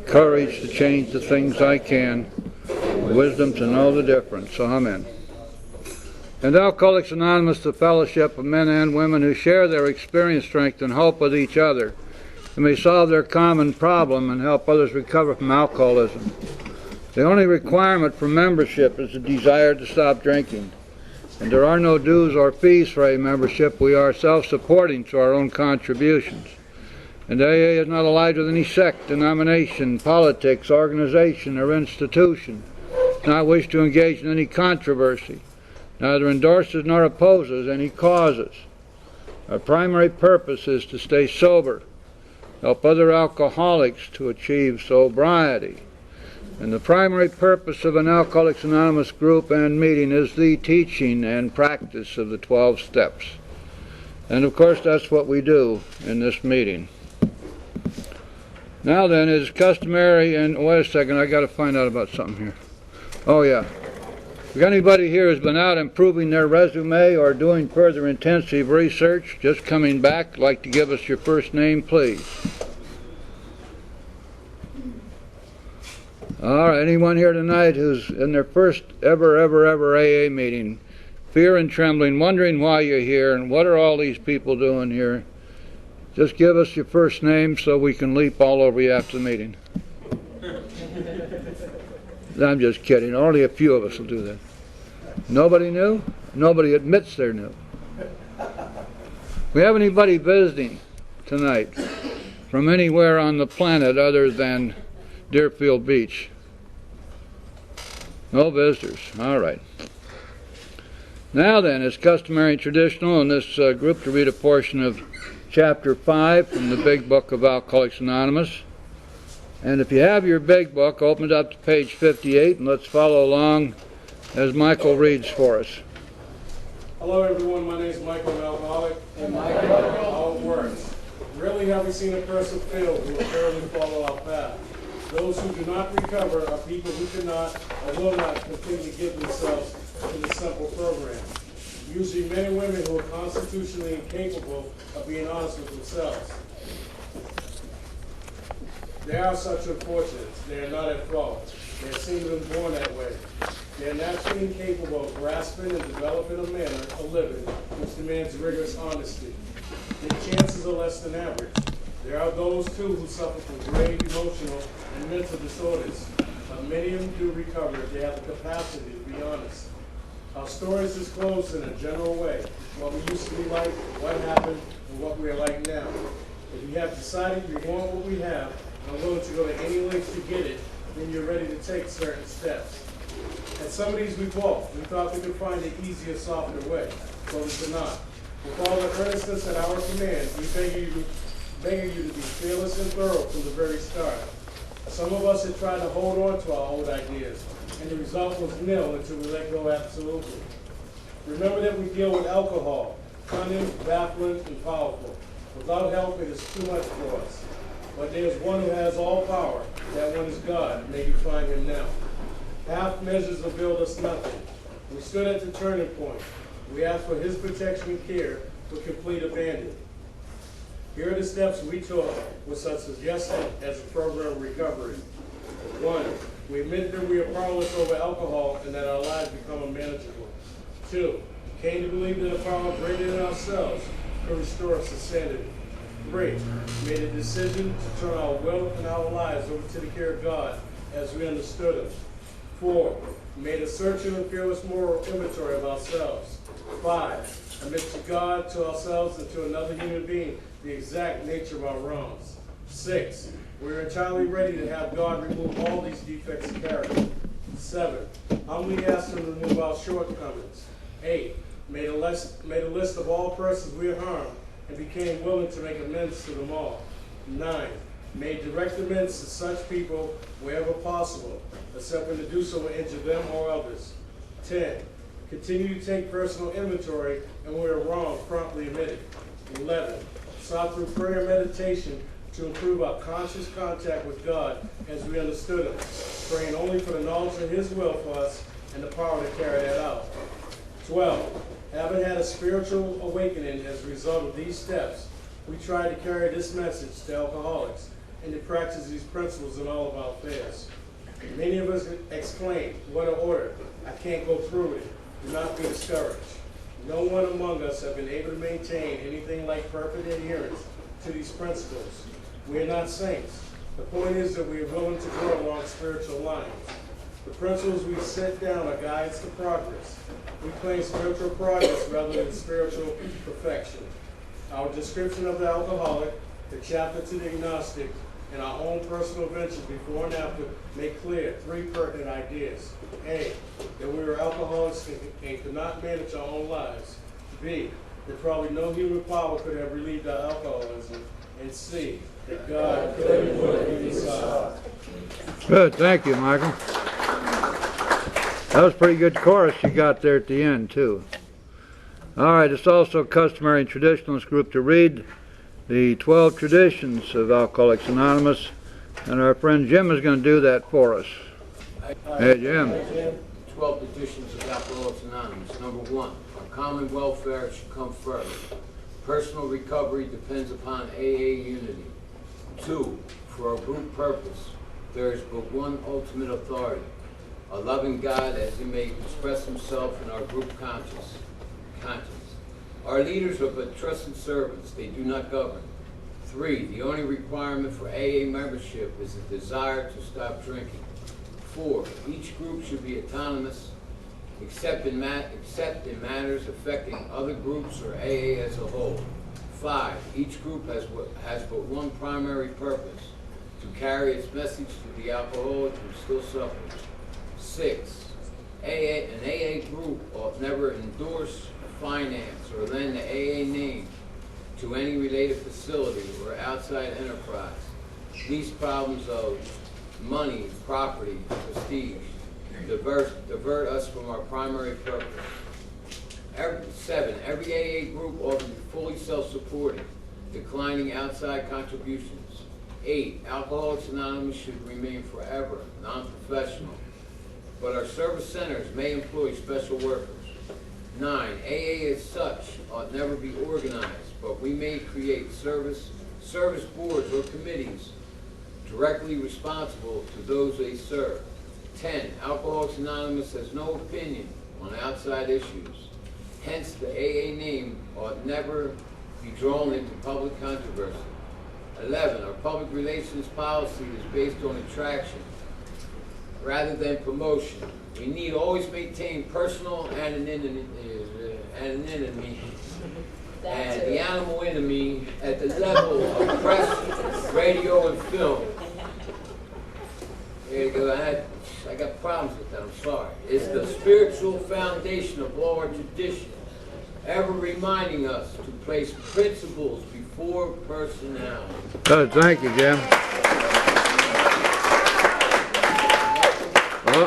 courage to change the things I can, wisdom to know the difference. Amen. And Alcoholics Anonymous, the fellowship of men and women who share their experience, strength, and hope with each other, and may solve their common problem and help others recover from alcoholism. The only requirement for membership is the desire to stop drinking. And there are no dues or fees for a membership. We are self-supporting through our own contributions. And AA is not allied with any sect, denomination, politics, organization, or institution. Does not wish to engage in any controversy. Neither endorses nor opposes any causes. Our primary purpose is to stay sober, help other alcoholics to achieve sobriety. And the primary purpose of an Alcoholics Anonymous group and meeting is the teaching and practice of the 12 steps. And of course that's what we do in this meeting. Now then, it is customary, and wait a second, I got to find out about something here. Oh yeah. If anybody here has been out improving their resume or doing further intensive research, just coming back, like to give us your first name, please. All right, anyone here tonight who's in their first ever AA meeting, fear and trembling, wondering why you're here and what are all these people doing here, just give us your first name so we can leap all over you after the meeting. I'm just kidding. Only a few of us will do that. Nobody new? Nobody admits they're new. We have anybody visiting tonight from anywhere on the planet other than Deerfield Beach? No visitors. All right. Now then, it's customary and traditional in this group to read a portion of Chapter 5 from the Big Book of Alcoholics Anonymous. And if you have your big book, open it up to page 58 and let's follow along as Michael reads for us. Hello everyone, my name is Michael, an alcoholic, and how it works. Rarely have we seen a person fail who will thoroughly follow our path. Those who do not recover are people who cannot or will not completely give themselves to this simple program. Usually men and women who are constitutionally incapable of being honest with themselves. They are such unfortunates. They are not at fault. They are seen and born that way. They are naturally incapable of grasping and developing a manner of living which demands rigorous honesty. Their chances are less than average. There are those, too, who suffer from grave emotional and mental disorders, but many of them do recover if they have the capacity to be honest. Our story is disclosed in a general way, what we used to be like, what happened, and what we are like now. If you have decided you want what we have, and are willing to go to any lengths to get it, then you're ready to take certain steps. At some of these we walked. We thought we could find an easier, softer way, but we could not. With all the earnestness at our command, we begging you to be fearless and thorough from the very start. Some of us have tried to hold on to our old ideas, and the result was nil until we let go absolutely. Remember that we deal with alcohol, cunning, baffling, and powerful. Without help, it is too much for us. But there is one who has all power. That one is God. May you find him now. Half measures availed us nothing. We stood at the turning point. We asked for his protection and care for complete abandon. Here are the steps we took with such as yes as a program of recovery. 1. We admit that we are powerless over alcohol and that our lives become unmanageable. 2. Came to believe that a power greater than ourselves could restore us to sanity. 3. Made a decision to turn our will and our lives over to the care of God as we understood him. 4. Made a searching and fearless moral inventory of ourselves. 5. Admit to God, to ourselves, and to another human being the exact nature of our wrongs. 6. We are entirely ready to have God remove all these defects of character. 7. Humbly ask him to remove our shortcomings. 8. Made a list of all persons we had harmed and became willing to make amends to them all. 9. Made direct amends to such people wherever possible, except when to do so will injure them or others. 10. Continue to take personal inventory, and where wrong, promptly admit it. 11. Sought through prayer and meditation to improve our conscious contact with God as we understood him, praying only for the knowledge of his will for us and the power to carry that out. 12. Having had a spiritual awakening as a result of these steps, we try to carry this message to alcoholics and to practice these principles in all of our affairs. Many of us exclaim, "What an order! I can't go through it." Do not be discouraged. No one among us have been able to maintain anything like perfect adherence to these principles. We are not saints. The point is that we are willing to grow along spiritual lines. The principles we set down are guides to progress. We claim spiritual progress rather than spiritual perfection. Our description of the alcoholic, the chapter to the agnostic, and our own personal adventures before and after make clear 3 pertinent ideas. A, that we were alcoholics and could not manage our own lives. B, that probably no human power could have relieved our alcoholism. And C, that God could have put it inside. Good, thank you, Michael. That was a pretty good chorus you got there at the end, too. All right, it's also customary in traditionalist group to read the 12 traditions of Alcoholics Anonymous, and our friend Jim is going to do that for us. Hey, Jim. 12 traditions of Alcoholics Anonymous. Number 1, our common welfare should come first. Personal recovery depends upon AA unity. 2, for our group purpose, there is but one ultimate authority, a loving God as he may express himself in our group conscience. Our leaders are but trusted servants, they do not govern. 3, the only requirement for AA membership is a desire to stop drinking. 4, each group should be autonomous, except in matters affecting other groups or AA as a whole. 5, each group has but one primary purpose, to carry its message to the alcoholic who still suffers. 6, an AA group ought never endorse, finance, or lend the AA name to any related facility or outside enterprise. These problems of money, property, prestige divert us from our primary purpose. 7, every AA group ought to be fully self-supporting, declining outside contributions. 8, Alcoholics Anonymous should remain forever non-professional, but our service centers may employ special workers. 9, AA as such ought never be organized, but we may create service boards or committees directly responsible to those they serve. 10, Alcoholics Anonymous has no opinion on outside issues. Hence, the AA name ought never be drawn into public controversy. 11, our public relations policy is based on attraction rather than promotion. We need always maintain personal anonymity and the animal enemy at the level of press, radio, and film. There you go. I got problems with that, I'm sorry. It's the spiritual foundation of all our traditions. ever reminding us to place principles before personnel. Good, thank you, Jim.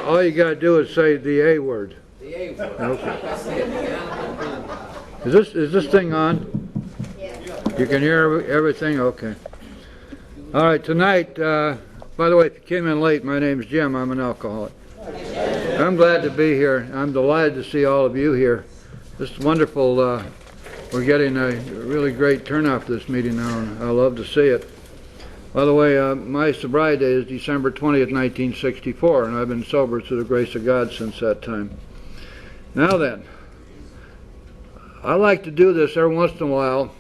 All you gotta do is say the A word. The A word. Okay. That's it, the animal kingdom. Is this thing on? You can hear everything? Okay. All right, tonight, by the way, if you came in late, my name's Jim. I'm an alcoholic. I'm glad to be here. I'm delighted to see all of you here. This is wonderful. We're getting a really great turnout for this meeting now, and I love to see it. By the way, my sobriety date is December 20th, 1964, and I've been sober through the grace of God since that time. Now then, I like to do this every once in a while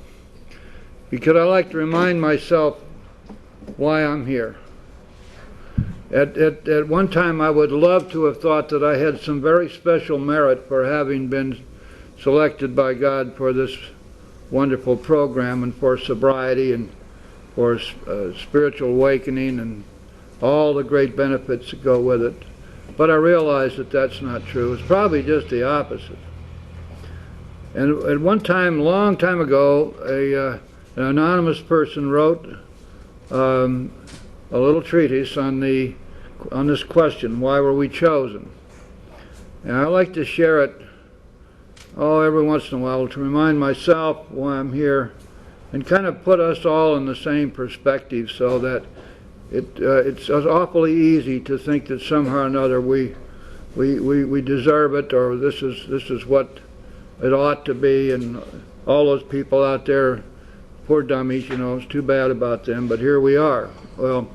because I like to remind myself why I'm here. At one time, I would love to have thought that I had some very special merit for having been selected by God for this wonderful program and for sobriety and for spiritual awakening and all the great benefits that go with it. But I realize that that's not true. It's probably just the opposite. And at one time, a long time ago, an anonymous person wrote a little treatise on this question, why were we chosen? And I like to share it every once in a while to remind myself why I'm here and kind of put us all in the same perspective so that it's awfully easy to think that somehow or another we deserve it, or this is what it ought to be, and all those people out there, poor dummies, it's too bad about them, but here we are. Well,